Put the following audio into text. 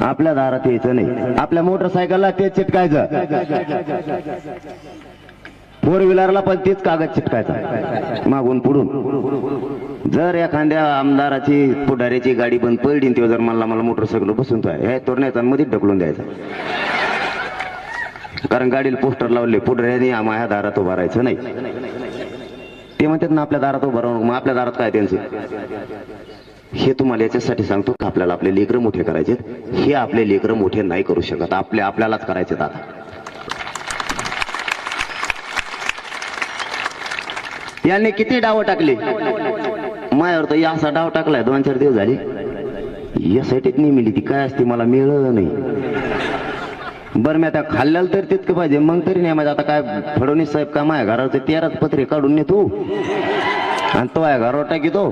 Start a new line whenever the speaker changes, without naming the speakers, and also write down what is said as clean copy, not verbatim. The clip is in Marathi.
आपल्या दारात यायचं नाही. आपल्या मोटरसायकलला तेच चिटकायचं, फोर व्हीलरला पण तेच कागद चिटकायचा मागून पुढून. जर एखाद्या आमदाराची पुढाऱ्याची गाडी बंद पडली तेव्हा जर मला मोटरसायकल बसून हे तोडण्याचा मध्ये ढकलून द्यायचा. कारण गाडीला पोस्टर लावले पुढाऱ्याने माझ्या दारात उभा राहायचं नाही. ते म्हणतात ना आपल्या दारात उभं राहून, मग आपल्या दारात काय त्यांचं. हे तुम्हाला याच्यासाठी सांगतो की आपल्याला आपले लेकरं मोठे करायचे. हे आपले लेकरं मोठे नाही करू शकत, आपल्यालाच करायचे. आता यांनी किती डाव टाकले मायावर, तर असा डाव टाकलाय 2-4 दिवस झाले. यासाठी नाही मिली ती काय असते मला मिळलं नाही. बरं मी आता खाल्ल्याला तर तितकं पाहिजे, मग तरी नाही माझं. आता काय फडणवीस साहेब का माझ्या घराचं 13च पत्रे काढून ने तू आणि तो आहे घरावर टाकी तो.